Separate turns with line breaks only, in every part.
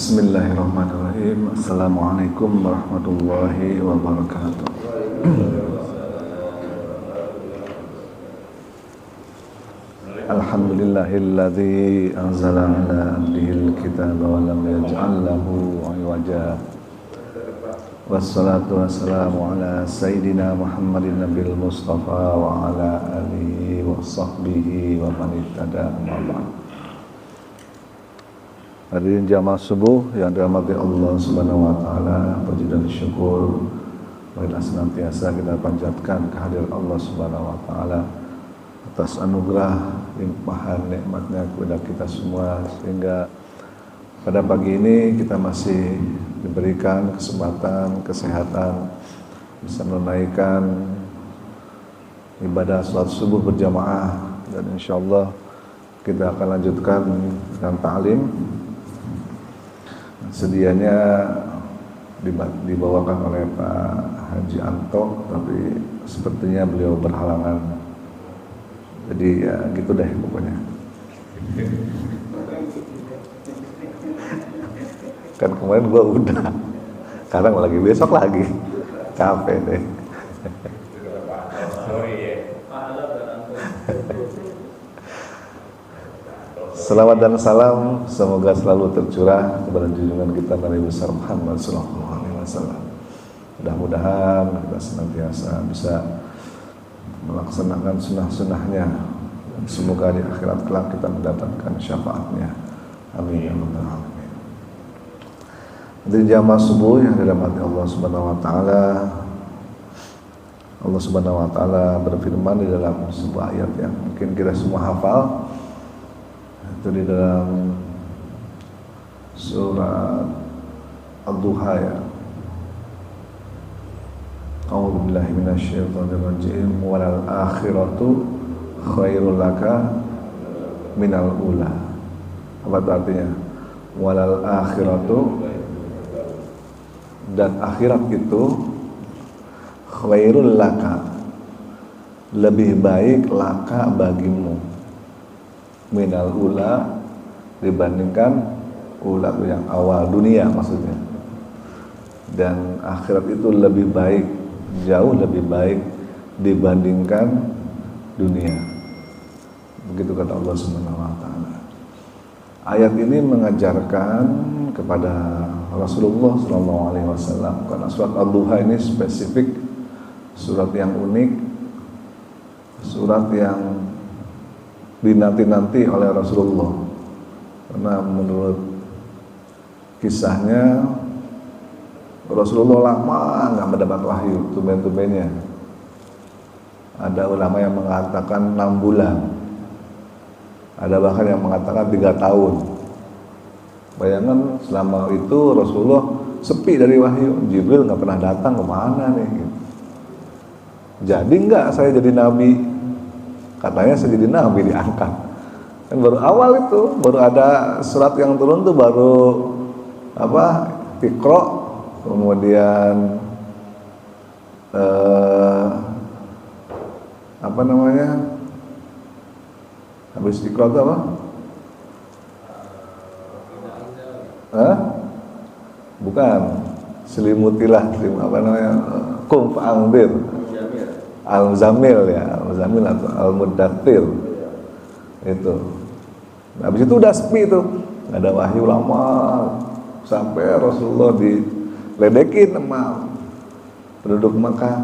Bismillahirrahmanirrahim. Assalamualaikum warahmatullahi wabarakatuh. Alhamdulillahilladzi anzala ala abdihil kitaba wa lam yaj'al lahu 'iwaja. Wassalatu wassalamu ala sayyidina Muhammadin nabiyil mustafa wa ala alihi wa sahbihi wa man ihtada amma ba'd. Hadirin jamaah subuh yang dirahmati Allah Subhanahu wa taala, puji dan syukur marilah senantiasa kita panjatkan kehadiran Allah Subhanahu wa taala atas anugerah limpahan nikmatnya kepada kita semua, sehingga pada pagi ini kita masih diberikan kesempatan, kesehatan, bisa menunaikan ibadah salat subuh berjamaah, dan insyaallah kita akan lanjutkan dengan ta'lim. Sedianya dibawakan oleh Pak Haji Anto, tapi sepertinya beliau berhalangan. Jadi ya gitu deh pokoknya. Kan kemarin gua udah, sekarang lagi, besok lagi, capek deh. Salawat dan salam semoga selalu tercurah kepada junjungan kita Nabi besar Muhammad sallallahu alaihi wasallam. Mudah-mudahan kita senantiasa bisa melaksanakan sunnah-sunnahnya, dan semoga di akhirat kelak kita mendapatkan syafaatnya. Amin ya rabbal alamin. Hadirin jamaah subuh yang dirahmati Allah Subhanahu wa taala. Allah Subhanahu wa taala berfirman di dalam sebuah ayat yang mungkin kita semua hafal. Itu di dalam surat Ad-Duha ya. A'udzu billahi minasyaitonir rajim. Walal akhiratu khairul laka minal ula. Apa itu artinya? Walal akhiratu, dan akhirat itu khairul laka, lebih baik laka bagimu, minal ula, dibandingkan ula itu yang awal dunia maksudnya. Dan akhirat itu lebih baik, jauh lebih baik dibandingkan dunia. Begitu kata Allah Subhanahu wa taala. Ayat ini mengajarkan kepada Rasulullah sallallahu alaihi wasallam, karena surat Ad-Duha ini spesifik, surat yang unik, surat yang dinanti-nanti oleh Rasulullah, karena menurut kisahnya Rasulullah lama nggak mendapat wahyu, tumben-tumbennya. Ada ulama yang mengatakan 6 bulan, ada bahkan yang mengatakan 3 tahun. Bayangkan selama itu Rasulullah sepi dari wahyu, Jibril nggak pernah datang, kemana nih gitu. Jadi nggak saya jadi nabi? Katanya saya jadi nabi, diangkat. Kan baru awal itu, baru ada surat yang turun tuh, baru apa, Iqra, kemudian apa namanya, habis Iqra itu apa? Bukan, selimutilah, apa namanya, Qum fa'anzir, Al-Muzammil ya, Al-Muzammil atau Al-Muddathir itu. Habis itu udah sepi tuh, nggak ada wahyu lama, sampai Rasulullah diledekin sama penduduk Makkah.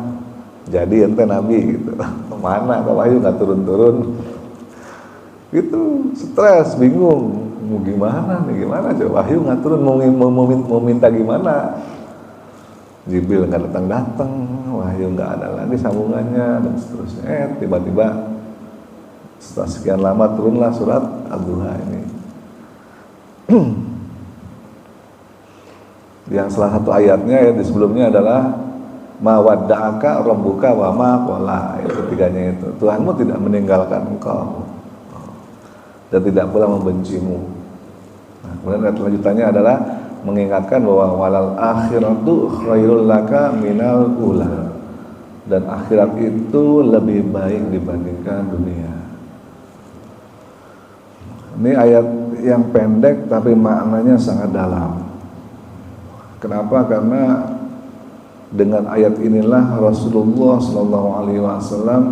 Jadi ente nabi gitu, kemana kok wahyu nggak turun-turun? Gitu, stres, bingung, mau gimana nih, gimana coba wahyu nggak turun, mau minta gimana? Jibril nggak datang, wahyu nggak ada lagi sambungannya, dan seterusnya. Tiba-tiba setelah sekian lama turunlah surat Ad-Duha ini. Yang salah satu ayatnya, ayat di sebelumnya adalah ma wadda'aka rabbuka wa ma qala. Itu ketiganya itu. Tuhanmu tidak meninggalkan engkau dan tidak pula membencimu. Nah, kemudian ayat lanjutannya adalah mengingatkan bahwa walal akhiratu khairul laka minal ula, dan akhirat itu lebih baik dibandingkan dunia. Ini ayat yang pendek tapi maknanya sangat dalam. Kenapa? Karena dengan ayat inilah Rasulullah Shallallahu Alaihi Wasallam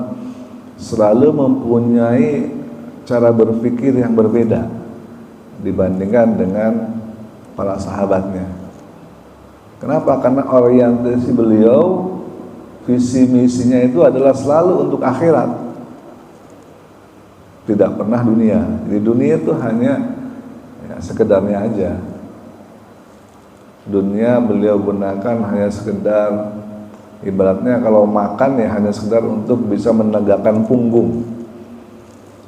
selalu mempunyai cara berpikir yang berbeda dibandingkan dengan para sahabatnya. Kenapa? Karena orientasi beliau, visi misinya itu adalah selalu untuk akhirat, tidak pernah dunia. Jadi dunia itu hanya ya, sekedarnya aja. Dunia beliau gunakan hanya sekedar, ibaratnya kalau makan ya hanya sekedar untuk bisa menegakkan punggung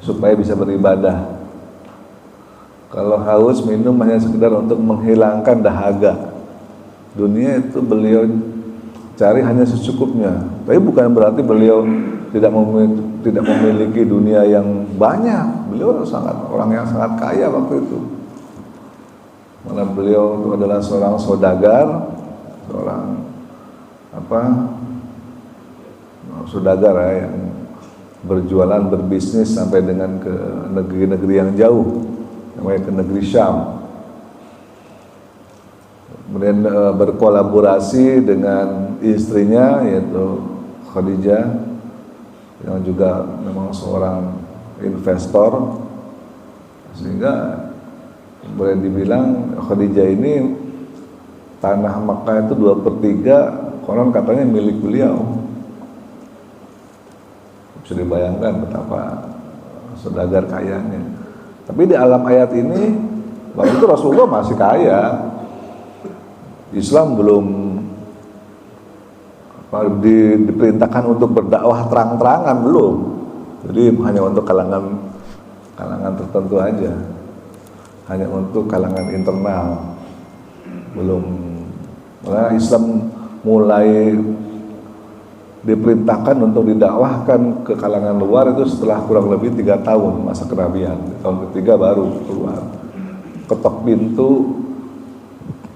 supaya bisa beribadah. Kalau haus minum hanya sekedar untuk menghilangkan dahaga. Dunia itu beliau cari hanya secukupnya. Tapi bukan berarti beliau tidak memiliki dunia yang banyak. Beliau orang yang sangat kaya waktu itu. Karena beliau itu adalah seorang saudagar, seorang saudagar ya, yang berjualan, berbisnis sampai dengan ke negeri-negeri yang jauh, sampai ke negeri Syam. Kemudian berkolaborasi dengan istrinya yaitu Khadijah, yang juga memang seorang investor, sehingga boleh dibilang Khadijah ini tanah Makkah itu 2/3 konon katanya milik beliau. Bisa dibayangkan betapa saudagar kayanya. Tapi di alam ayat ini waktu itu Rasulullah masih kaya. Islam belum diperintahkan untuk berdakwah terang-terangan, belum. Jadi hanya untuk kalangan tertentu aja. Hanya untuk kalangan internal, belum. Karena Islam mulai diperintahkan untuk didakwahkan ke kalangan luar itu setelah kurang lebih 3 tahun masa kenabian. Tahun ketiga baru keluar, ketok pintu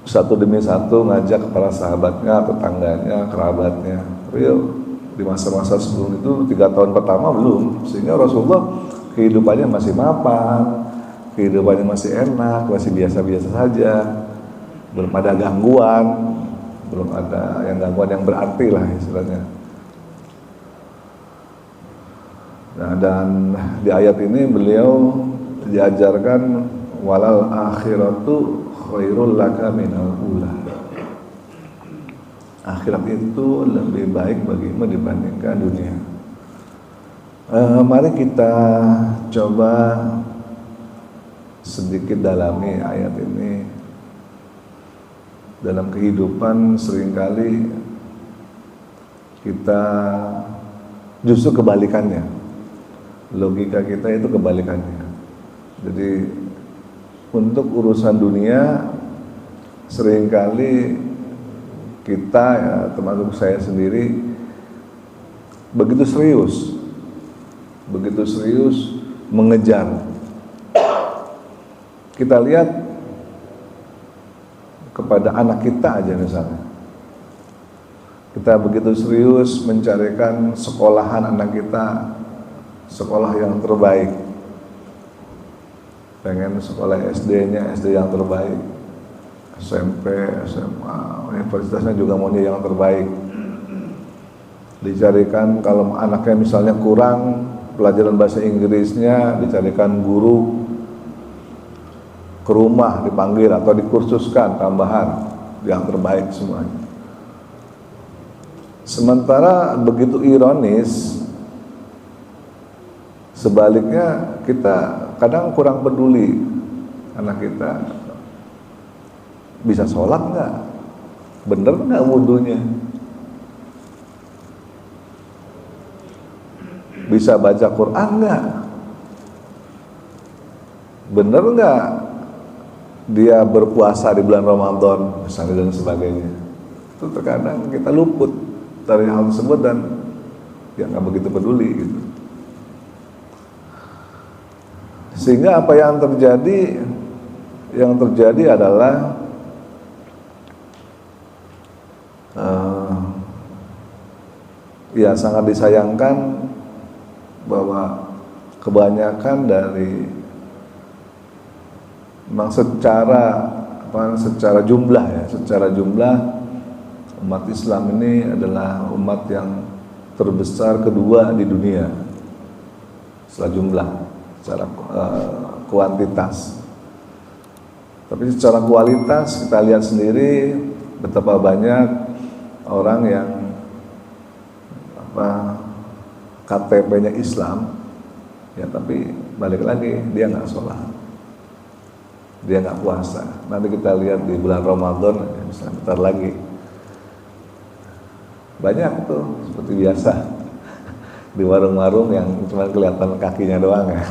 satu demi satu, ngajak para sahabatnya, tetangganya, kerabatnya. Real di masa-masa sebelum itu 3 tahun pertama belum, sehingga Rasulullah kehidupannya masih mapan. Kehidupannya masih enak, masih biasa-biasa saja, belum ada gangguan, belum ada gangguan yang berarti lah istilahnya. Nah, dan di ayat ini beliau diajarkan walal akhiratu khairul laka minal ula. Akhirat itu lebih baik bagimu dibandingkan dunia. Mari kita coba sedikit dalami ayat ini. Dalam kehidupan seringkali kita justru kebalikannya. Logika kita itu kebalikannya. Jadi untuk urusan dunia seringkali kita ya, termasuk saya sendiri begitu serius mengejar. Kita lihat kepada anak kita aja misalnya, kita begitu serius mencarikan sekolahan anak kita, sekolah yang terbaik, pengen sekolah SD-nya SD yang terbaik, SMP, SMA, universitasnya juga maunya yang terbaik. Dicarikan kalau anaknya misalnya kurang pelajaran bahasa Inggrisnya, dicarikan guru ke rumah, dipanggil atau dikursuskan tambahan yang terbaik semuanya. Sementara begitu ironis, sebaliknya kita kadang kurang peduli anak kita bisa sholat nggak, bener nggak wudunya, bisa baca Quran nggak, bener nggak dia berpuasa di bulan Ramadan misalnya dan sebagainya. Itu terkadang kita luput dari hal tersebut dan ya nggak begitu peduli gitu. Sehingga apa yang terjadi adalah ya sangat disayangkan bahwa kebanyakan dari memang secara secara jumlah ya, secara jumlah umat Islam ini adalah umat yang terbesar kedua di dunia secara jumlah, secara kuantitas. Tapi secara kualitas kita lihat sendiri betapa banyak orang yang KTP-nya Islam ya, tapi balik lagi dia nggak sholat, dia nggak puasa. Nanti kita lihat di bulan Ramadan ya, misalnya bentar lagi banyak tuh seperti biasa di warung-warung yang cuma kelihatan kakinya doang ya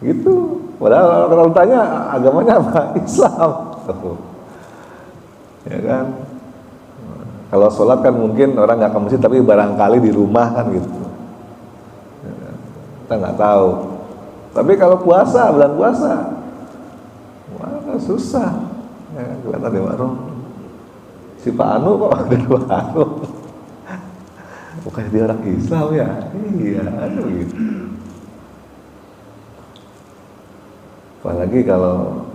gitu. Padahal kalau tanya agamanya apa? Islam ya kan. Kalau sholat kan mungkin orang nggak ke masjid, tapi barangkali di rumah kan gitu ya kan? Kita nggak tahu. Tapi kalau puasa, bulan puasa, wah susah ya, kelihatan di warung si Pak Anu kok ada di warung. Bukannya dia orang Islam ya? Iya, aduh gitu. Apalagi kalau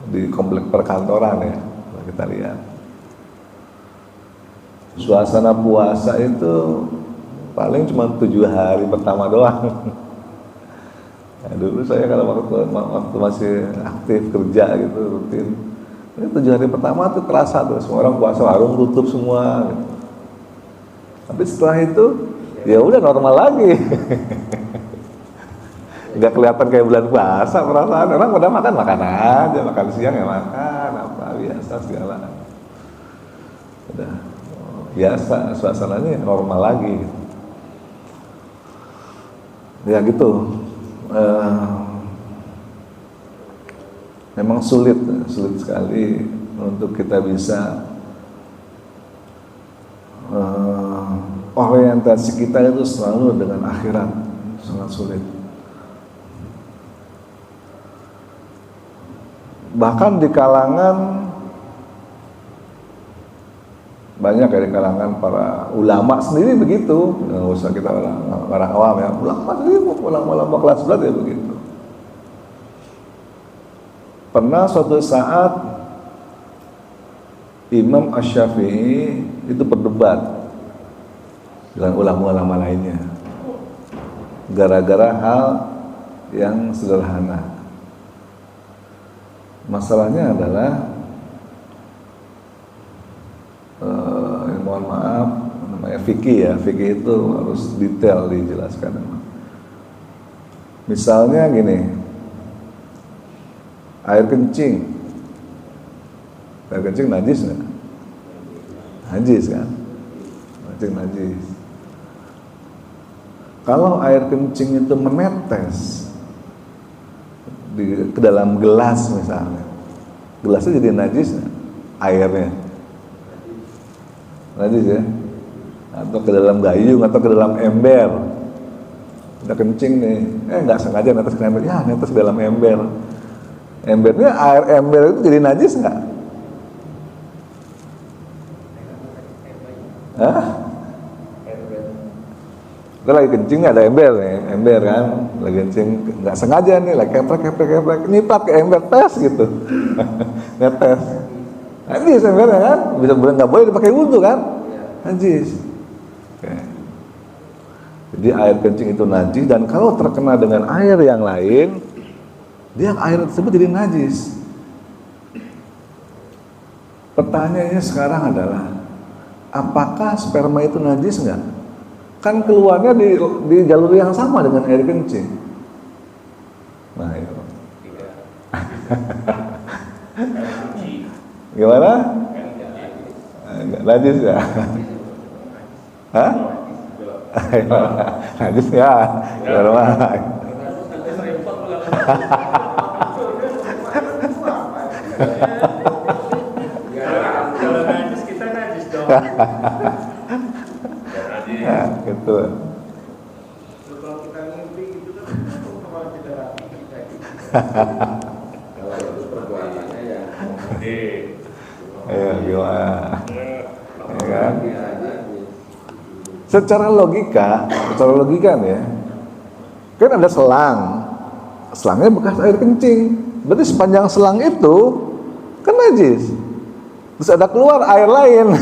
di komplek perkantoran ya, kalau kita lihat suasana puasa itu paling cuma 7 hari pertama doang. Nah, dulu saya kalau waktu masih aktif kerja gitu rutin, ini 7 hari pertama tuh terasa tuh semua orang puasa, warung tutup semua gitu. Tapi setelah itu ya udah normal lagi. Nggak kelihatan kayak bulan puasa, perasaan orang pada makan aja, makan siang ya makan apa biasa segala. Udah biasa, suasananya normal lagi. Ya gitu. Memang sulit sekali untuk kita bisa orientasi kita itu selalu dengan akhirat, sangat sulit. Bahkan di kalangan banyak ya, di kalangan para ulama sendiri begitu. Nggak usah kita orang awam ya, ulama sendiri, ulama kelas berat ya begitu. Pernah suatu saat Imam Asy-Syafi'i itu berdebat dengan ulama-ulama lainnya gara-gara hal yang sederhana. Masalahnya adalah mohon maaf, namanya fikih ya, fikih itu harus detail dijelaskan. Misalnya gini, air kencing najis nggak? Najis kan? Kencing najis. Kalau air kencing itu menetes ke dalam gelas misalnya, gelasnya jadi najis nggak? Airnya najis ya? Atau ke dalam gayung atau ke dalam ember, udah kencing nih, nggak sengaja netes ke ember, ya netes ke dalam ember, embernya air ember itu jadi najis nggak? Hah? Kita lagi kencing ada ember nih, ember kan, lagi kencing nggak sengaja nih, lagi keprek, nyiprat ke ember, tes gitu, ngetes, najis embernya kan, bisa nggak boleh dipakai wudhu kan, najis. Oke. Jadi air kencing itu najis, dan kalau terkena dengan air yang lain, dia air tersebut jadi najis. Pertanyaannya sekarang adalah, apakah sperma itu najis nggak? Kan keluarnya di jalur yang sama dengan air kencing. Nah itu. Gimana? Enggak najis ya? Hah? Najis ya? Gimana?
Kalau najis kita najis dong.
Ya, gitu.
Kalau kita ngimpi gitu kan, kalau kita rapi kita gitu. Kalau itu perbuatannya ya.
Ayo gimana? Ya kan? Secara logika nih ya, kan ada selang, selangnya bekas air kencing. Berarti sepanjang selang itu kan najis. Terus ada keluar air lain,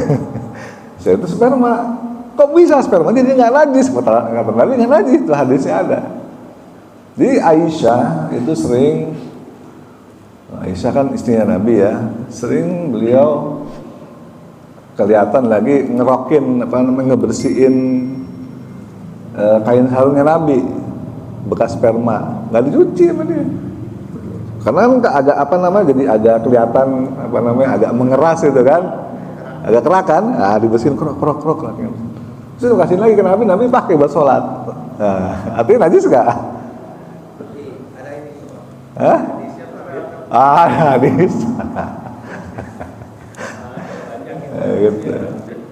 saya itu sperma. Kok bisa sperma jadi nggak najis? Kata Nabi nggak najis, itu hadisnya ada. Jadi Aisyah itu sering, Aisyah kan istrinya Nabi ya, sering beliau kelihatan lagi ngerokin ngebersihin kain sarungnya Nabi bekas sperma, nggak dicuci sama dia. Karena agak jadi agak kelihatan agak mengeras itu kan, agak kerak kan, dibersihin krok. Terus dikasih lagi ke Nabi pakai buat sholat. Nah, artinya najis nggak?
Ada ini semua.
Hah? Hadis. Gitu.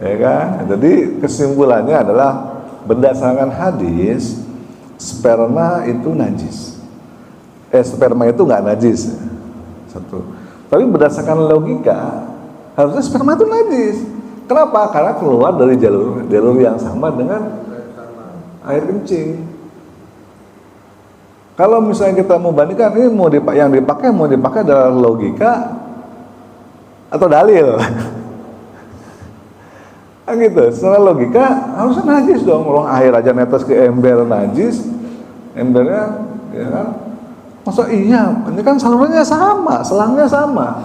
Ya kan? Jadi kesimpulannya adalah berdasarkan hadis sperma itu najis. Sperma itu nggak najis. Satu. Tapi berdasarkan logika harusnya sperma itu najis. Kenapa? Karena keluar dari jalur yang sama dengan air kencing. Kalau misalnya kita mau bandingkan ini yang dipakai adalah logika atau dalil. Kan gitu, secara logika harusnya najis dong. Orang air aja netes ke ember najis, embernya ya kan. Masa iya, ini kan salurannya sama, selangnya sama.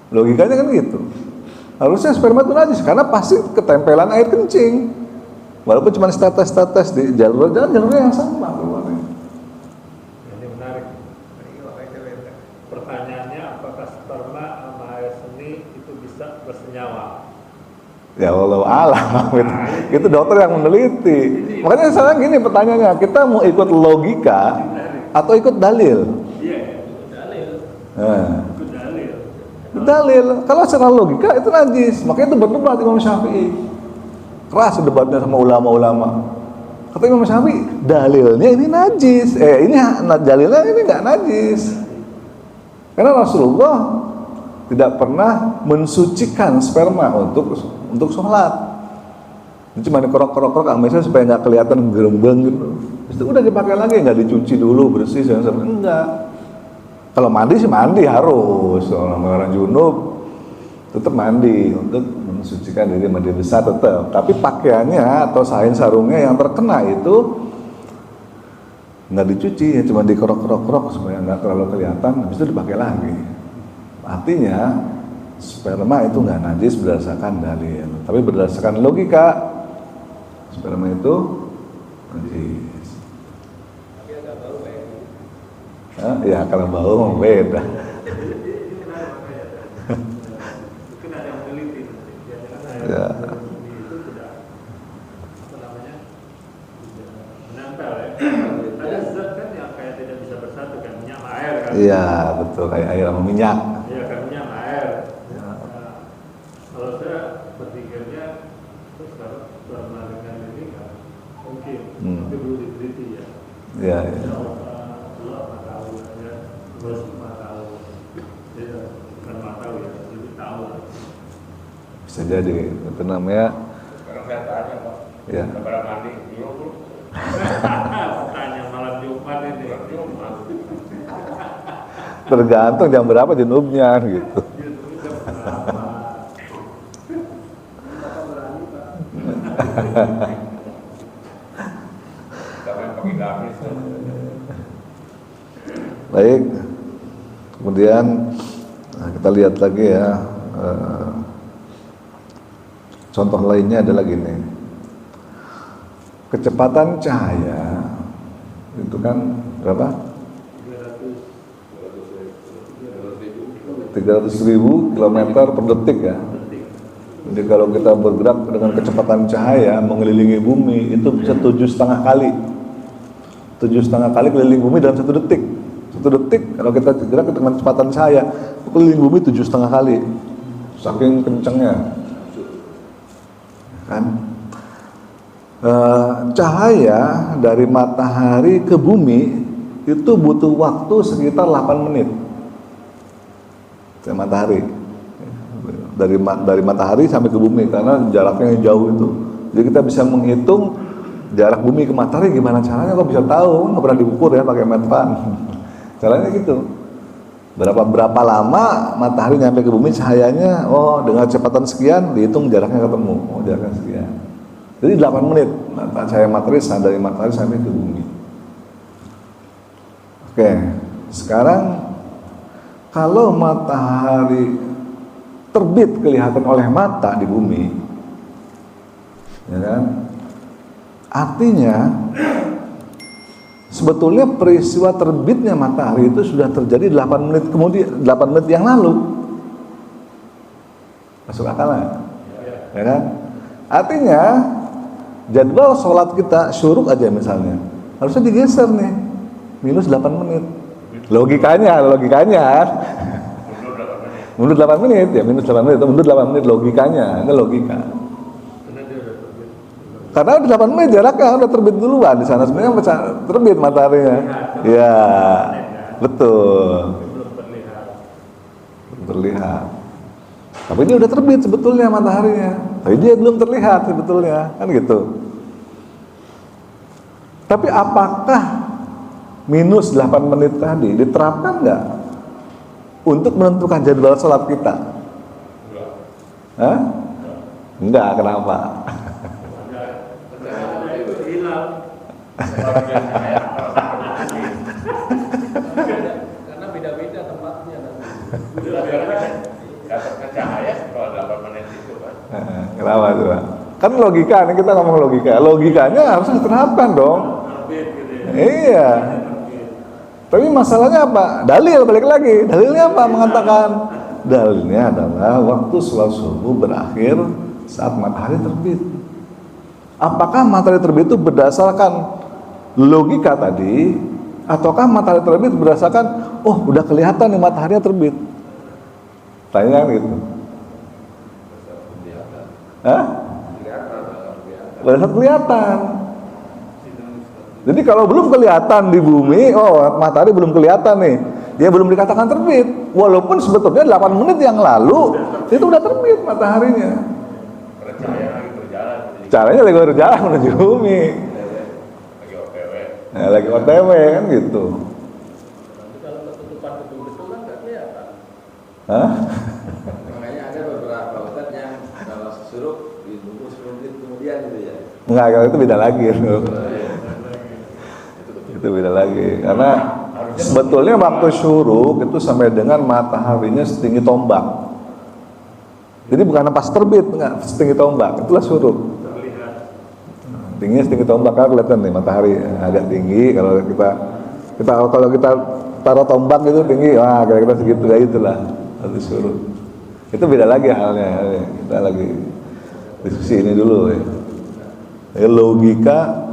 Logikanya kan gitu. Harusnya sperma itu najis karena pasti ketempelan air kencing. Walaupun cuma tetes di jalurnya yang sama keluarnya.
Ini menarik. Pertanyaannya, apakah sperma sama air seni itu bisa bersenyawa?
Ya Allah alam, itu dokter yang meneliti. Makanya sekarang gini pertanyaannya, kita mau ikut logika atau ikut dalil?
Iya, dalil. Ikut dalil.
Dalil. Kalau secara logika itu najis, makanya itu berdebat Imam Syafi'i. Keras debatnya sama ulama-ulama. Kata Imam Syafi'i, dalilnya ini najis. Dalilnya ini nggak najis. Karena Rasulullah tidak pernah mensucikan sperma untuk sholat. Ini cuma dikorok-korok misalnya supaya nggak kelihatan gerembeng gitu. Itu udah dipakai lagi, nggak dicuci dulu bersih enggak. Kalau mandi sih mandi harus, orang junub tetap mandi untuk mensucikan diri mandi besar tetap. Tapi pakaiannya atau sarungnya yang terkena itu nggak dicuci, ya cuma dikorok-korok supaya nggak terlalu kelihatan, habis itu dipakai lagi. Artinya sperma itu nggak najis berdasarkan dalil, tapi berdasarkan logika sperma itu najis.
Tapi agak bau
Ya kalau bau beda.
Mungkin ada yang meneliti.
Ya.
Itu tidak menempel ya. Ada zat kan yang kayak tidak bisa bersatu kan, minyak sama air kan?
Iya betul, kayak air sama minyak.
Iya kan, minyak sama air. Kalau saya berpikirnya terus kalau sperma dengan ini kan mungkin, tapi perlu diteliti ya.
Iya.
Allah tahu ya, terus tahu. Dia bukan tahu ya, lebih tahu.
Bisa jadi itu namanya.
Sekarang saya tanya Pak,
Ya.
lebaran mandi dulu.
Tanya malam Jumat ini.
Tergantung jam berapa junubnya gitu. Baik, kemudian kita lihat lagi ya, contoh lainnya adalah gini, kecepatan cahaya itu kan berapa? 300.000 kilometer per detik ya. Jadi kalau kita bergerak dengan kecepatan cahaya mengelilingi bumi itu bisa 7,5 kali. 7,5 kali keliling bumi dalam 1 detik. 1 detik kalau kita gerak dengan kecepatan cahaya keliling bumi 7,5 kali. Saking kencangnya. Kan? Cahaya dari matahari ke bumi itu butuh waktu sekitar 8 menit. Matahari dari matahari sampai ke bumi karena jaraknya jauh itu. Jadi kita bisa menghitung jarak bumi ke matahari gimana caranya, kok bisa tahu? Nggak pernah diukur ya pakai meteran. Caranya gitu. Berapa lama matahari nyampe ke bumi cahayanya, oh dengan kecepatan sekian dihitung jaraknya ketemu, oh jaraknya sekian. Jadi 8 menit cahaya matahari dari matahari sampai ke bumi. Oke, sekarang kalau matahari terbit kelihatan oleh mata di bumi, ya kan? Artinya sebetulnya peristiwa terbitnya matahari itu sudah terjadi 8 menit kemudian, 8 menit yang lalu. Masuk akal nggak? Ya kan? Artinya jadwal sholat kita syuruk aja misalnya harusnya digeser nih minus 8 menit. Logikanya mundur 8 menit ya, minus 8 menit atau mundur 8 menit, logikanya itu logika. Karena udah 8 menit jaraknya udah terbit duluan di sana, sebenarnya terbit mataharinya. Ya, betul. Belum terlihat. Tapi dia udah terbit sebetulnya mataharinya. Tapi dia belum terlihat sebetulnya, kan gitu. Tapi apakah minus 8 menit tadi diterapkan nggak untuk menentukan jadwal sholat kita? Hah? Enggak, kenapa?
Karena beda-beda tempatnya.
Dapatkan cahaya kalau 8 menit itu kan.
Kenapa tuh, Pak? Kan logika, nih kita ngomong logika. Logikanya harus diterapkan dong. Iya. Tapi masalahnya apa? Dalil, balik lagi. Dalilnya apa? Mengatakan dalilnya adalah waktu sholat subuh berakhir saat matahari terbit. Apakah matahari terbit itu berdasarkan logika tadi, ataukah matahari terbit berdasarkan oh udah kelihatan nih mataharinya terbit? Tanya gitu. Hah? Berdasarkan kelihatan. Jadi kalau belum kelihatan di bumi, oh matahari belum kelihatan nih, dia belum dikatakan terbit. Walaupun sebetulnya 8 menit yang lalu itu udah terbit mataharinya. Caranya lagi berjalan menuju bumi. Lagi OTW kan gitu.
Kalau ketutupan betul-betul kan nggak kelihatan.
Hah?
Makanya ada beberapa ustadz yang kalau suruh ditunggu 10 menit kemudian gitu ya.
Enggak, kalau itu beda lagi. Itu beda lagi. Karena sebetulnya waktu syuruk itu sampai dengan mataharinya setinggi tombak. Jadi bukan pas terbit, enggak, setinggi tombak. Itulah syuruk. Tingginya setinggi tombak, kan kelihatan nih matahari agak tinggi. Kalau kita taruh tombak itu tinggi, wah kira-kira segitu, kayak itulah harus syuruk. Itu beda lagi halnya. Kita lagi diskusi ini dulu ya. Logika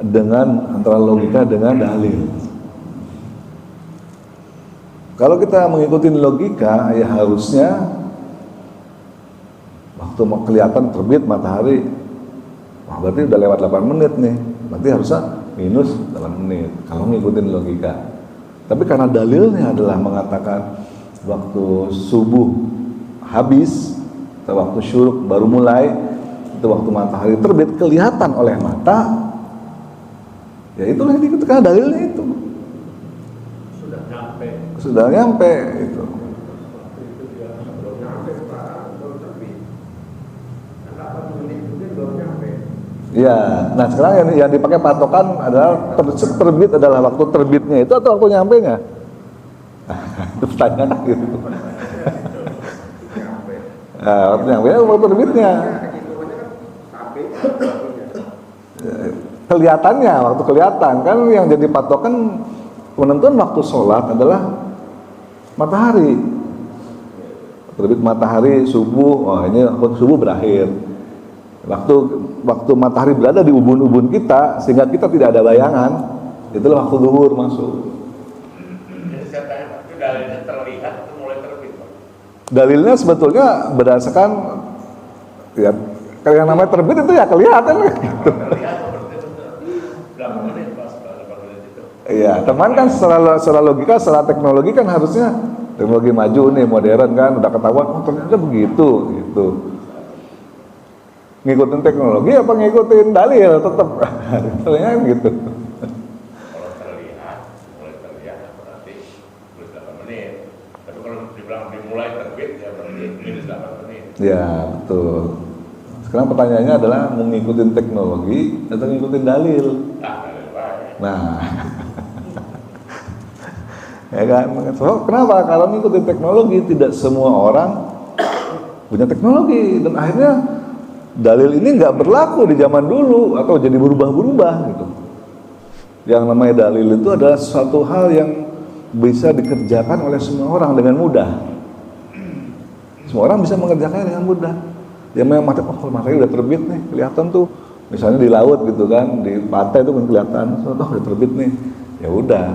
antara logika dengan dalil. Kalau kita mengikuti logika, ya harusnya waktu mau kelihatan terbit matahari, wah berarti udah lewat 8 menit nih, berarti harusnya minus 8 menit kalau ngikutin logika. Tapi karena dalilnya adalah mengatakan waktu subuh habis atau waktu syuruk baru mulai, itu waktu matahari terbit kelihatan oleh mata, ya itulah yang diikuti karena dalilnya itu sudah nyampe itu. Ya, nah sekarang yang dipakai patokan adalah terbit adalah waktu terbitnya itu atau waktu nyampenya? Itu pertanyaan gitu. Nah, waktu nyampenya waktu terbitnya. Kelihatannya, waktu kelihatan kan yang jadi patokan penentuan waktu sholat adalah matahari. Terbit matahari subuh, oh ini waktu subuh berakhir. Waktu matahari berada di ubun-ubun kita sehingga kita tidak ada bayangan, itulah waktu zuhur masuk.
Jadi saya tanya, itu dalilnya terlihat atau mulai terbit, Pak?
Dalilnya sebetulnya berdasarkan ya kalau yang namanya terbit itu ya kelihatan gitu.
Terlihat berarti berapa menit pas berapa menit itu?
Iya, teman kan secara logika, secara teknologi kan harusnya teknologi maju nih, modern kan, udah ketahuan, oh ternyata begitu, gitu. Ngikutin teknologi apa ngikutin dalil tetap, gitu.
Kalau terlihat, mulai terlihat berarti bilang dimulai terbit ya berarti minus 8 menit.
Ya, betul. Sekarang pertanyaannya adalah mau ngikutin teknologi atau ngikutin dalil?
Dalil baik.
Nah, ya kan? So, kenapa? Karena ngikutin teknologi tidak semua orang punya teknologi dan akhirnya dalil ini nggak berlaku di zaman dulu atau jadi berubah-berubah gitu. Yang namanya dalil itu adalah suatu hal yang bisa dikerjakan oleh semua orang dengan mudah. Semua orang bisa mengerjakannya dengan mudah. Yang memang matahari udah terbit nih, kelihatan tuh. Misalnya di laut gitu kan, di pantai itu kan kelihatan, udah terbit nih. Ya udah,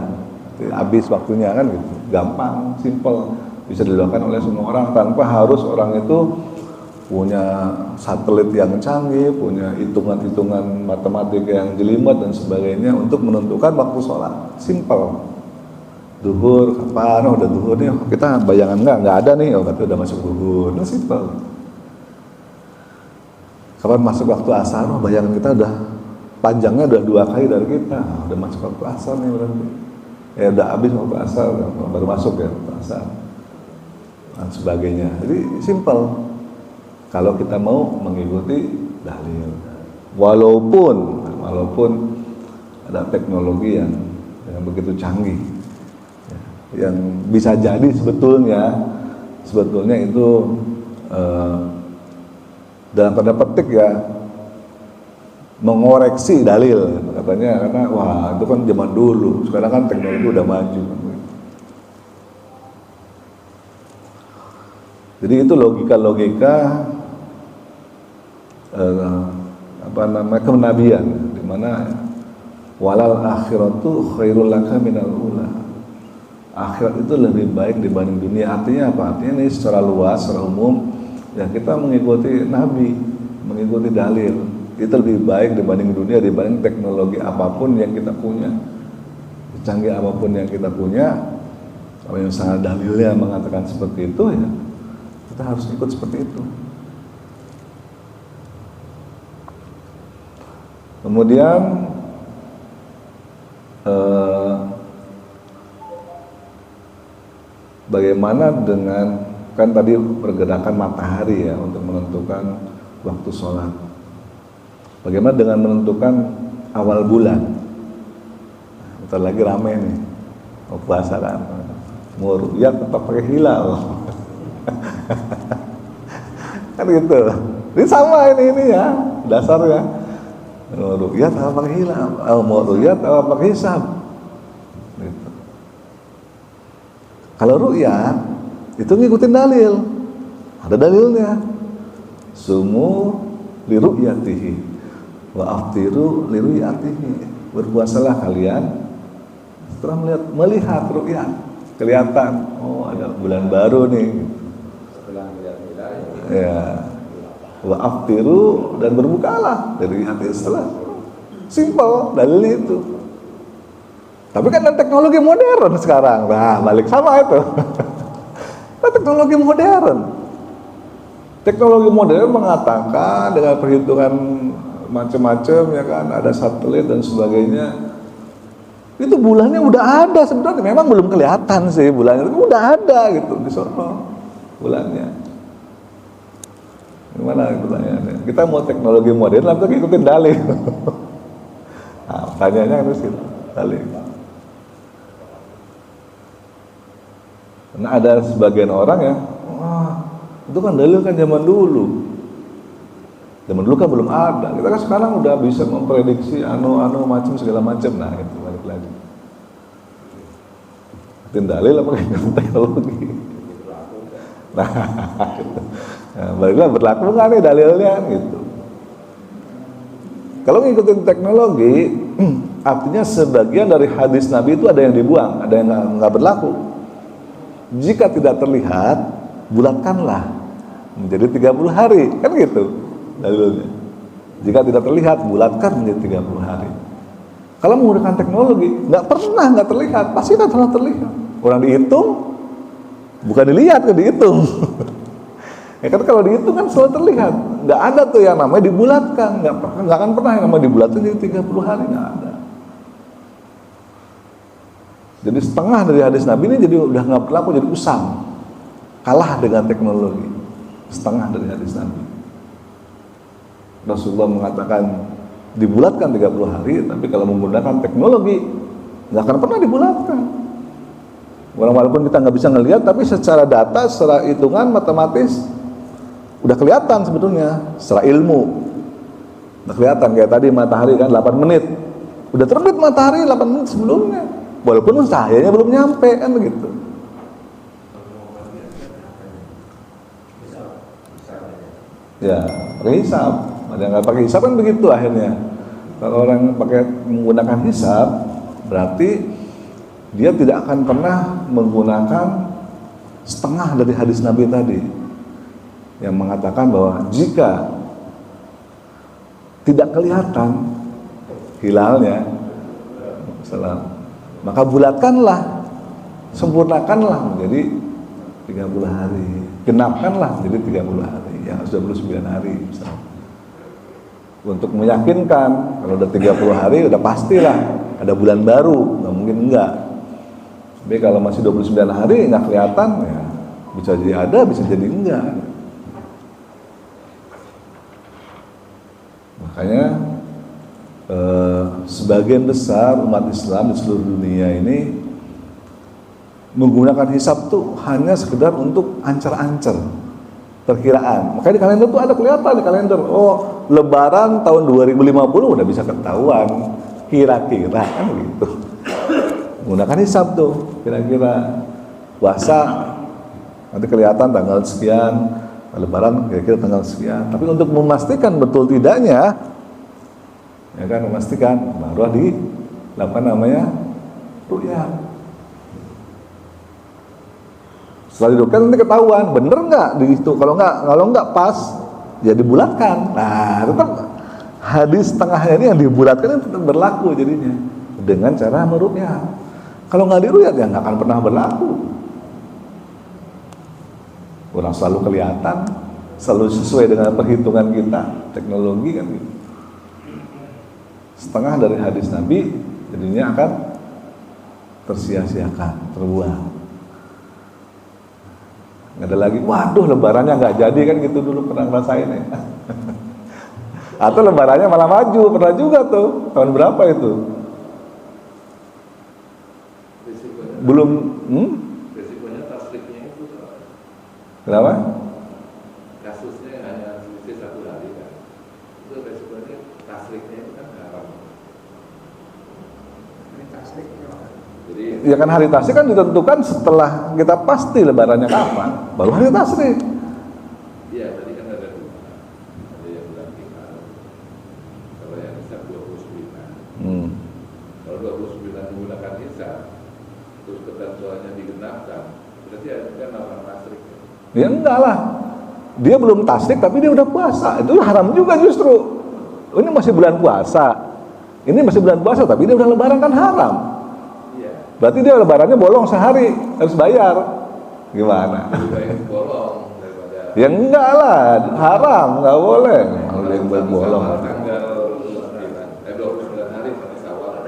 habis waktunya kan gitu. Gampang, simple, bisa dilakukan oleh semua orang tanpa harus orang itu punya satelit yang canggih, punya hitungan-hitungan matematika yang jelimet dan sebagainya untuk menentukan waktu sholat. Simple. Duhur, kapan? Oh, udah duhur nih, kita bayangan nggak ada nih, oh berarti udah masuk duhur. Nah, simple. Kapan masuk waktu asar? Oh, bayangan kita udah panjangnya udah 2 kali dari kita, udah masuk waktu asar nih berarti. Ya udah habis waktu asar, baru masuk ya waktu asar dan sebagainya. Jadi simple. Kalau kita mau mengikuti dalil, walaupun ada teknologi yang begitu canggih, yang bisa jadi sebetulnya itu dalam tanda petik ya mengoreksi dalil katanya, karena wah itu kan zaman dulu, sekarang kan teknologi udah maju. Jadi itu logika kenabian, di mana walal akhiratu khairul laka minal ula. Akhirat itu lebih baik dibanding dunia. Artinya apa? Artinya ini secara luas, secara umum ya kita mengikuti nabi, mengikuti dalil. Itu lebih baik dibanding dunia, dibanding teknologi apapun yang kita punya. Canggih apapun yang kita punya, kalau yang sangat dalilnya mengatakan seperti itu ya kita harus ikut seperti itu. Kemudian bagaimana dengan, kan tadi pergerakan matahari ya untuk menentukan waktu sholat. Bagaimana dengan menentukan awal bulan? Bentar lagi rame nih, mau puasa kan, mau ru'yat tetap pakai hilal. Kan gitu. Ini sama ini ya dasarnya. Ru'yat apa pakai hilal, mau ru'yat apa pakai hisab gitu. Kalau ru'yat itu ngikutin dalil, ada dalilnya, sumu li ru'yatihi wa aftiru li ru'yatihi, berpuasalah kalian setelah melihat ru'yat, kelihatan oh ada bulan baru nih
Setelah melihat hilal
ya, wa aftiru, dan berbukalah dari hati setelah. Simple dalilnya itu. Tapi kan ada teknologi modern sekarang. Nah, balik sama itu. Teknologi modern. Teknologi modern mengatakan dengan perhitungan macam-macam ya kan, ada satelit dan sebagainya. Itu bulannya udah ada sebenarnya. Memang belum kelihatan sih bulannya, tapi udah ada gitu di sono bulannya. Gimana pertanyaannya? Kita mau teknologi modern atau ikutin dalil? Nah, pertanyaannya harus itu dalil. Karena ada sebagian orang ya, wah itu kan dalil kan zaman dulu. Zaman dulu kan belum ada. Kita kan sekarang udah bisa memprediksi anu macam segala macam. Nah itu balik lagi. Ikutin dalil apa ikutin teknologi? Nah, baiklah berlaku nggak nih dalilnya gitu. Kalau ngikutin teknologi, artinya sebagian dari hadis Nabi itu ada yang dibuang, ada yang nggak berlaku. Jika tidak terlihat, bulatkanlah menjadi 30 hari, kan gitu dalilnya. Jika tidak terlihat, bulatkan menjadi 30 hari. Kalau menggunakan teknologi, nggak pernah nggak terlihat, pasti kan pernah terlihat. Orang dihitung, bukan dilihat, kan dihitung. Ya kan kalau dihitung kan selalu terlihat. Nggak ada tuh yang namanya dibulatkan, nggak akan pernah yang namanya dibulatkan jadi 30 hari, nggak ada. Jadi setengah dari hadis Nabi ini jadi udah nggak berlaku, jadi usang. kalah dengan teknologi, setengah dari hadis Nabi. Rasulullah mengatakan dibulatkan 30 hari, tapi kalau menggunakan teknologi nggak akan pernah dibulatkan. Walaupun kita nggak bisa ngelihat, tapi secara data, secara hitungan matematis udah kelihatan sebetulnya. Secara ilmu udah kelihatan, kayak tadi matahari kan 8 menit, udah terbit matahari 8 menit sebelumnya, walaupun cahayanya belum nyampe kan begitu. Ya, pakai hisab. Ada yang nggak pakai hisab kan begitu akhirnya. Kalau orang pakai menggunakan hisab, berarti dia tidak akan pernah menggunakan setengah dari hadis Nabi tadi yang mengatakan bahwa jika tidak kelihatan hilalnya, maka bulatkanlah, sempurnakanlah menjadi 30 hari, genapkanlah menjadi 30 hari, yang 29 hari misalnya. Untuk meyakinkan kalau udah 30 hari udah pastilah ada bulan baru, nggak mungkin enggak. Tapi kalau masih 29 hari nggak kelihatan, ya bisa jadi ada, bisa jadi enggak. Makanya sebagian besar umat Islam di seluruh dunia ini menggunakan hisab tuh hanya sekedar untuk ancer-ancer, perkiraan. Makanya di kalender tuh ada kelihatan di kalender. Oh, Lebaran tahun 2050 udah bisa ketahuan kira-kira kan gitu. Menggunakan hisab tuh, kira-kira puasa nanti kelihatan tanggal sekian, Lebaran kira-kira tanggal sekian. Tapi untuk memastikan betul tidaknya, ya kan, memastikan baru dilakukan namanya ru'yah. Setelah diru'yah nanti ketahuan bener nggak di situ. Kalau nggak pas, ya dibulatkan. Nah, tetap hadis tengahnya ini yang dibulatkan itu tetap berlaku jadinya dengan cara meru'yah. Kalau nggak diruyat ya nggak akan pernah berlaku. Orang selalu kelihatan, selalu sesuai dengan perhitungan kita, teknologi kan gitu. Setengah dari hadis Nabi jadinya akan tersia-siakan, terbuang. Nggak ada lagi, waduh lebarannya nggak jadi kan gitu, dulu pernah ngerasain ya. Atau lebarannya malah maju, pernah juga tuh, tahun berapa itu? Belum,
Resikonya tasrifnya itu
kenapa?
kasusnya hanya selisih 1 hari kan. Itu resikonya tasrifnya itu kan haram. Ini tasrifnya. Jadi
Ya kan hari tasrik kan ditentukan setelah kita pasti lebarannya kapan, baru hari tasrik.
iya tadi kan ada 2. Ada yang bulan Hilal. Kalau yang hisab 29. Kalau 29 menggunakan hisab, terus ketentuannya digenapkan, berarti ada kan lawan tasrik.
Ya enggak lah, dia belum tasrik tapi dia udah puasa, itu haram juga justru. Ini masih bulan puasa, tapi dia udah lebaran kan haram.
Iya.
Berarti dia lebarannya bolong sehari, harus bayar. Gimana?
Lebih baik bolong daripada
Ya enggak lah, haram, nggak boleh. Kalau yang bolong.
tanggal 29 hari pada Syawal.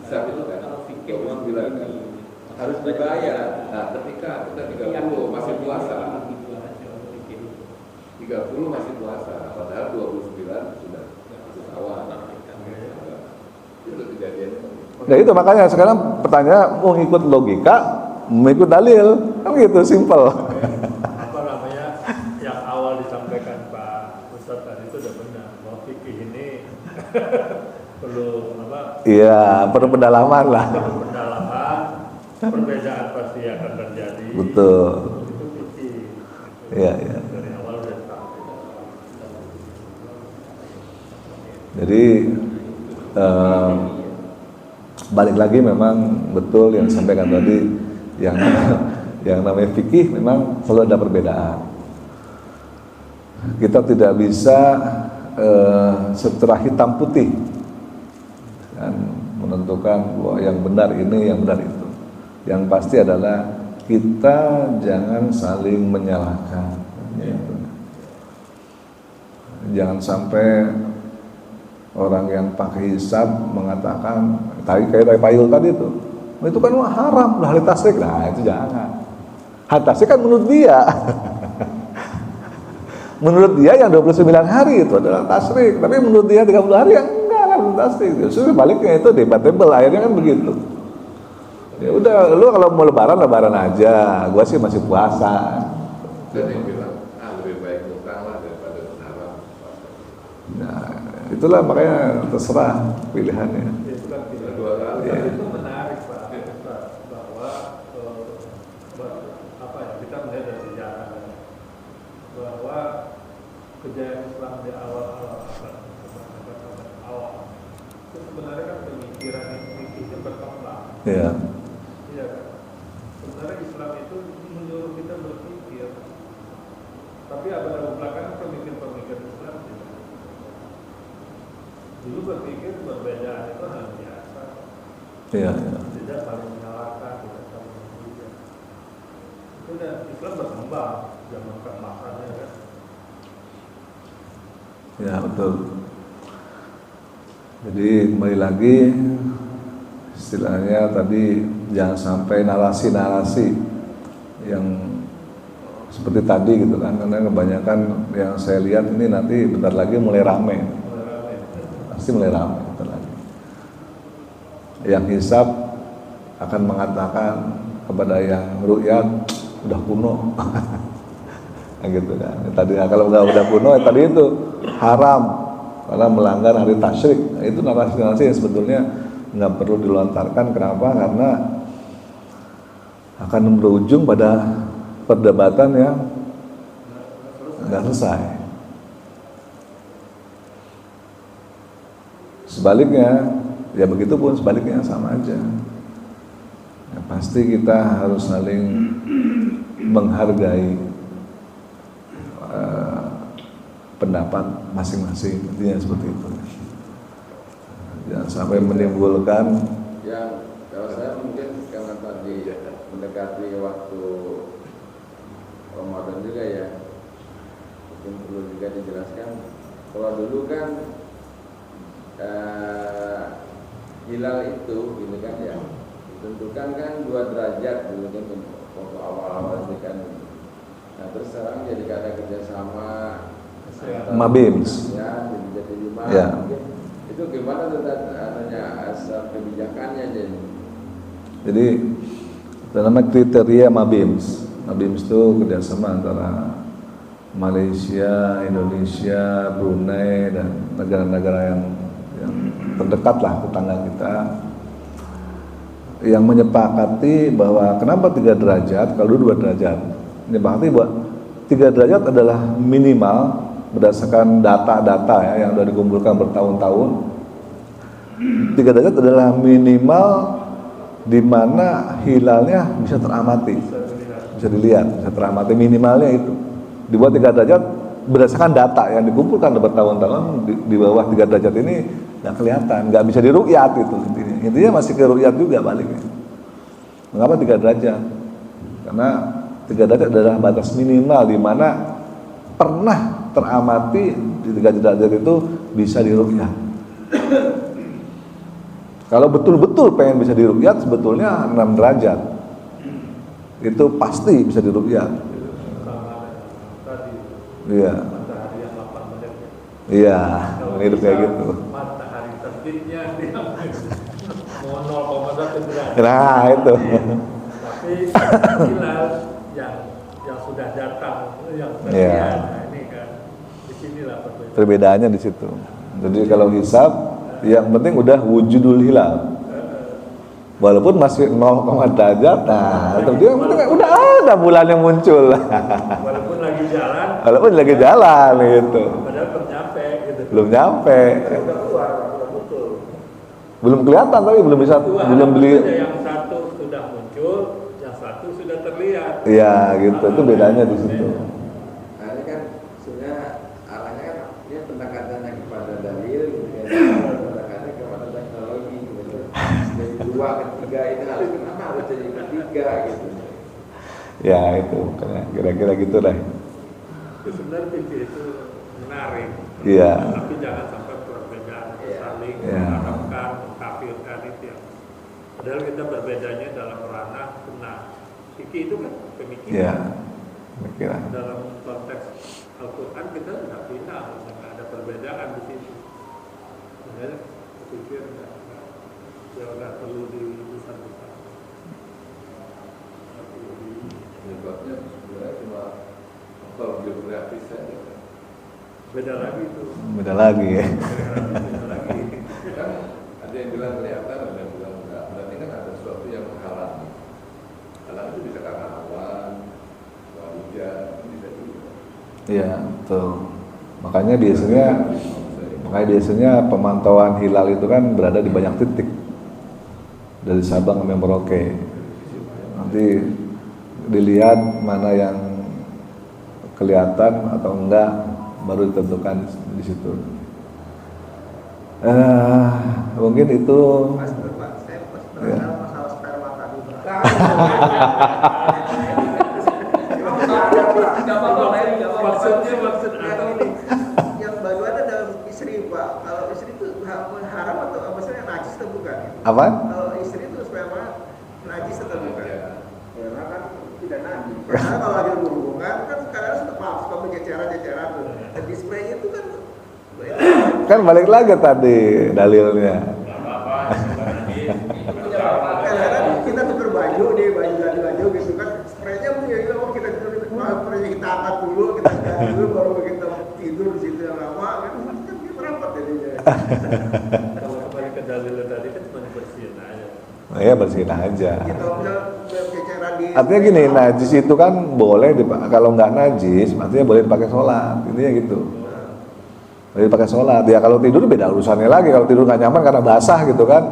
Hisab itu kan 29 kan harus dibayar. Nah, ketika kita 30 masih puasa. 30 masih puasa, padahal 29 sudah Syawal. Itu kejadiannya.
Nah itu makanya sekarang pertanyaan mau ikut logika, mau ikut dalil, kan gitu, simpel.
Apa namanya yang awal disampaikan Pak Ustadz tadi itu udah benar, bahwa fikih ini perlu apa?
Iya, perlu pendalaman lah.
Perlu pendalaman, perbedaan pasti akan terjadi.
Betul.
Itu fikih.
Iya, iya.
Dari awal udah disampaikan.
Jadi balik lagi memang betul yang disampaikan tadi, yang namanya fikih memang selalu ada perbedaan. Kita tidak bisa secara hitam putih kan, menentukan bahwa yang benar ini, yang benar itu. Yang pasti adalah kita jangan saling menyalahkan. Jangan sampai orang yang pakai hisab mengatakan kayak Pak Yul tadi itu kan haram, udah hari tasrik. Nah itu jangan. Tasrik kan menurut dia. Menurut dia yang 29 hari itu adalah tasrik, tapi menurut dia 30 hari yang enggak kan tasrik. Justru baliknya itu debatable, akhirnya kan begitu. Ya udah, lu kalau mau lebaran aja, gua sih masih puasa.
Dan yang bilang, lebih baik utang lah daripada haram.
Nah, itulah makanya terserah pilihannya.
Itu kan tidak
Dua kali.
Ya.
itu menarik Pak, bahwa apa ya, kita melihat dari sejarah bahwa kejayaan Islam di awal-awal itu sebenarnya kan pemikiran itu berkembang.
Iya.
Iya kan? Sebenarnya Islam itu menyuruh kita berpikir, tapi abad-abad belakangan pemikir-pemikir Islam tidak. Dulu berpikir perbedaan itu hal biasa.
Iya.
Tidak saling menyalahkan, tidak saling menghujat. Itu dan Islam berkembang zaman keemasannya kan.
Ya betul. Jadi kembali lagi istilahnya tadi jangan sampai narasi-narasi yang seperti tadi gitu kan, karena kebanyakan yang saya lihat ini nanti bentar lagi mulai rame, pasti mulai rame bentar lagi. Yang hisab akan mengatakan kepada yang ru'yat udah kuno. Gitu kan. Tadi kalau udah kuno tadi itu haram karena melanggar hari tasyrik. Nah, itu narasi-narasi yang sebetulnya nggak perlu dilontarkan. Kenapa? Karena akan berujung pada perdebatan yang nggak selesai. Sebaliknya, ya begitu pun sebaliknya sama aja. Ya, pasti kita harus saling menghargai pendapat masing-masing, intinya seperti itu. Jangan sampai menimbulkan
Yang kalau saya mungkin karena tadi mendekati waktu Ramadan juga ya, mungkin perlu juga dijelaskan. Kalau dulu kan hilal itu gitu kan ya, ditentukan kan 2 derajat dulu kan waktu awal-awal itu kan. Nah terus sekarang jadi ada kerjasama
Mabims.
ya, jadi 5
Ya.
mungkin. Itu gimana tuh asal kebijakannya jadi?
Jadi itu namanya kriteria Mabims. Mabims itu kerjasama antara Malaysia, Indonesia, Brunei dan negara-negara yang terdekat lah tetangga kita, yang menyepakati bahwa kenapa 3 derajat kalau dulu 2 derajat. Menyepakati bahwa 3 derajat adalah minimal berdasarkan data-data ya, yang sudah dikumpulkan bertahun-tahun. 3 derajat adalah minimal di mana hilalnya bisa teramati, bisa dilihat, bisa teramati, minimalnya itu. Dibuat 3 derajat berdasarkan data yang dikumpulkan bertahun-tahun. Di bawah 3 derajat ini nggak kelihatan, nggak bisa diru'yat itu intinya. Intinya masih ke ru'yat juga baliknya. Mengapa 3 derajat? Karena 3 derajat adalah batas minimal di mana pernah teramati di 3 derajat itu bisa diru'yat. Kalau betul-betul pengen bisa diru'yat sebetulnya 6 derajat. Itu pasti bisa diru'yat. Iya.
Matahari yang 8 menit.
Iya, mirip kayak gitu.
Matahari terbitnya dia mau 0,1 derajat.
Nah, itu.
Tapi hilal yang sudah datang yang terlihat.
Iya.
Nah, ini kan di sinilah perbedaan.
Perbedaannya di situ. Jadi kalau hisab yang penting udah wujudul hilal. Walaupun masih 0, derajat, nah itu dia udah ada bulan yang muncul.
Walaupun lagi jalan.
Walaupun lagi jalan gitu.
Padahal belum nyampe gitu.
Belum nyampe.
Udah keluar, udah muncul.
Belum kelihatan tapi belum bisa, belum beli.
Yang satu sudah muncul, yang satu sudah terlihat.
Iya gitu, itu bedanya di situ.
Nah ini kan sebenarnya arahnya kan dia pendekatannya kepada dalil, pendekatannya kepada teknologi gitu. Dari 2 ke 3 itu harus kenapa harus jadi ketiga gitu.
Ya itu, kira-kira gitu deh.
Itu sebenarnya fikih itu menarik.
Iya.
Tapi jangan sampai perbedaan saling
Iya.
mengharapkan, mengkafirkan itu ya. Padahal kita berbedanya dalam ranah sunnah. Fikih itu kan pemikiran.
Iya, pemikiran.
Dalam konteks Al-Quran kita sudah final, nggak ada perbedaan di situ. Makanya saya pikir nggak perlu dibesar-besar.
Penyebabnya sebenarnya cuma faktor geografis saja.
Beda lagi itu.
Beda lagi ya.
Beda lagi.
Kan ada yang bilang kelihatan, ada yang bilang enggak. Berarti kan ada sesuatu yang menghalangi. Halang itu bisa karena awan, hujan, bisa juga.
Iya, betul. Makanya biasanya pemantauan hilal itu kan berada di banyak titik. Dari Sabang sampai Merauke. Nanti dilihat mana yang kelihatan atau enggak, baru ditentukan di situ. Mungkin itu.
Mas Pak, saya berbicara masalah sperma tadi, Pak. Nggak apa-apa, Pak.
Maksud
Ini yang baru ada dalam istri, Pak. Kalau istri itu haram atau maksudnya najis atau bukan?
Apa?
Kalau istri itu sperma najis atau bukan? Karena kan tidak najis. Karena kalau lagi berhubungan kan kadang suka berceceran tuh. Dan di spray itu kan
Kan balik lagi tadi dalilnya.
kadang kita tuker baju nih, baju gitu kan, spraynya punya kita kita angkat dulu, kita ganti dulu, baru kita tidur di situ yang lama kan kita rapat jadinya.
kalau kembali ke dalil tadi kan cuma bersihin aja.
Nah, ya bersihin aja.
Kita bisa berceceran di.
Artinya gini, najis itu kan boleh kalau nggak najis, artinya boleh dipakai sholat, intinya gitu. Boleh dipakai sholat. Ya kalau tidur beda urusannya lagi. Kalau tidur nggak nyaman karena basah gitu kan,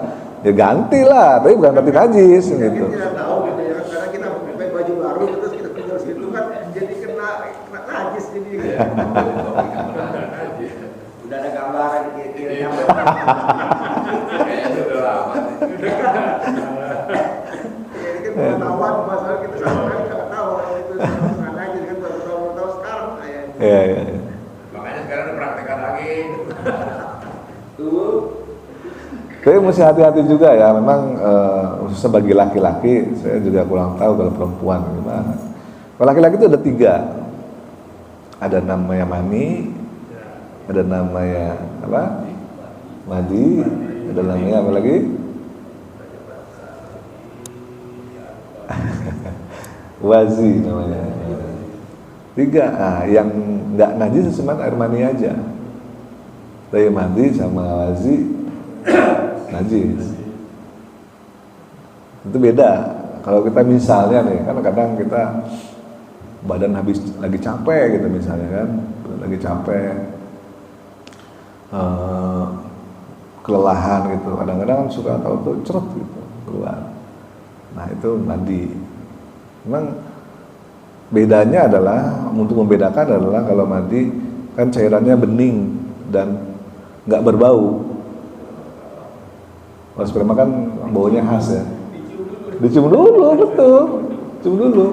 ya gantilah. Tapi bukan berarti najis gitu.
Kita tidak tahu gitu ya, karena kita pakai baju baru terus kita tidur situ kan jadi kena najis jadi.
Udah ada gambaran gitu.
Kayaknya sudah lama sih.
Ya ini kan pengetahuan masalah kita sama kan nggak tahu itu nggak najis kan baru tahu sekarang kayaknya.
Iya.
Makanya sekarang dipraktekkan lagi.
Tuh.
Tapi mesti hati-hati juga ya, memang khususnya bagi laki-laki, saya juga kurang tahu kalau perempuan gimana. Kalau laki-laki itu ada 3. Ada namanya mani, ada namanya apa? Madi, ada namanya apa lagi? Wazi namanya. 3. Yang nggak najis cuma air mani aja. Dari mandi sama wazi najis. Itu beda. Kalau kita misalnya nih, kan kadang kita badan habis lagi capek gitu misalnya kan, lagi capek, kelelahan gitu. Kadang-kadang suka tahu tuh cerut gitu keluar. Nah itu mandi. Memang bedanya adalah, untuk membedakan adalah kalau mandi kan cairannya bening dan nggak berbau. Kalau sperma kan baunya khas ya. Dicium dulu, betul. Cium dulu.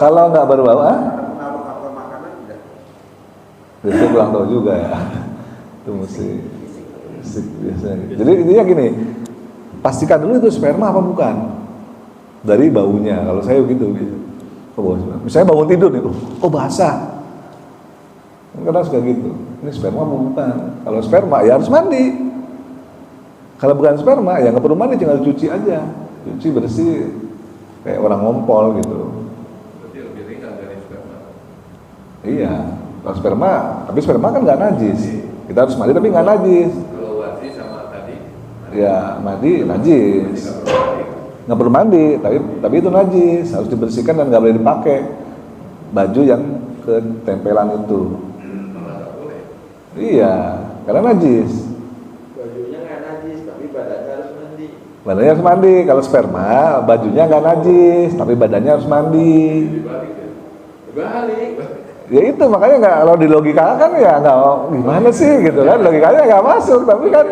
Kalau nggak berbau,
Pengaruh makanan tidak.
biasanya kurang tahu juga ya. Itu mesti biasanya. Jadi intinya gini, pastikan dulu itu sperma apa bukan. Dari baunya. Kalau saya begitu. Oh, bau sperma. Misalnya bangun tidur nih, oh basah. Kadang suka gitu. Ini sperma apa bukan? Kalau sperma ya harus mandi. Kalau bukan sperma ya nggak perlu mandi, tinggal cuci aja. Cuci bersih kayak orang ngompol gitu.
Berarti lebih ringan dari sperma.
Iya, kalau sperma, tapi sperma kan nggak najis. Kita harus mandi tapi nggak najis.
Kalau wasi sama tadi,
Ya mandi najis. Nggak perlu mandi, tapi itu najis. Harus dibersihkan dan nggak boleh dipakai baju yang ketempelan itu.
malah nggak boleh.
Iya, karena najis.
Bajunya nggak najis, tapi badannya harus mandi.
Badannya harus mandi. Kalau sperma, bajunya nggak najis, tapi badannya harus mandi.
Dibalik ya.
Balik.
Ya itu makanya nggak, kalau di logika kan ya nggak, gimana sih gitu kan, logikanya nggak masuk, tapi kan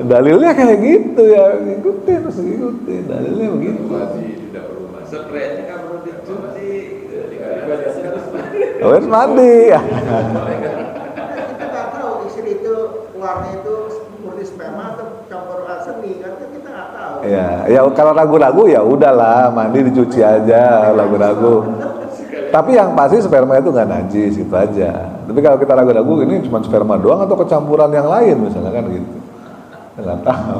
dalilnya kayak gitu ya, ikutin terus ikutin, dalilnya begitu.
Wasi tidak perlu masuk.
Spraynya nggak perlu dicuci.
Badannya harus mandi.
Harus mandi ya.
Kita nggak tahu istri itu keluarnya itu murni sperma atau campur seni kan kita nggak tahu.
Ya kalau ragu-ragu ya udahlah, mandi dicuci aja, ragu-ragu. Tapi yang pasti sperma itu nggak najis, itu aja. Tapi kalau kita ragu-ragu ini cuma sperma doang atau kecampuran yang lain misalnya kan gitu. Nggak tahu.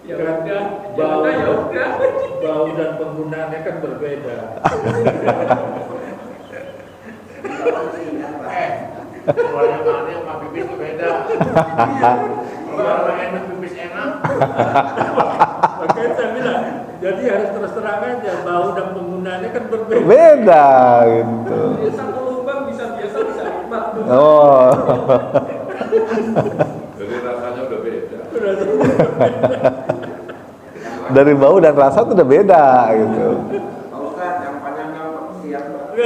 Ya kan bau dan penggunaannya kan berbeda. Soalnya mana sama pipis itu beda. Kalau enak pipis enak. Makanya saya bilang, jadi harus terus terang aja, bau dan penggunaannya kan berbeda.
Beda gitu.
Satu lubang bisa biasa bisa hebat.
Oh.
Jadi rasanya udah beda.
Dari bau dan rasa tuh udah beda gitu.
Pak Ustadz, yang panjang siang Pak.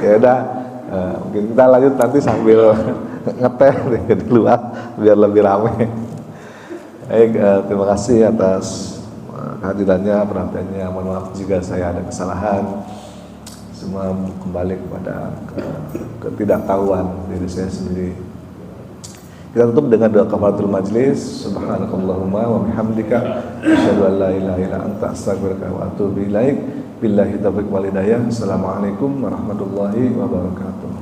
Ya udah, mungkin kita lanjut nanti sambil ngeteh di luar biar lebih ramai. Baik, terima kasih atas kehadirannya, perhatiannya. Mohon maaf jika saya ada kesalahan. Semua kembali kepada ketidaktahuan diri saya sendiri. Kita tutup dengan doa kafaratul majlis. Subhanakallahumma wa bihamdika asyhadu an la ilaha illa anta astaghfiruka wa atubu ilaik. Billahi taufiq wal hidayah. Assalamualaikum warahmatullahi wabarakatuh.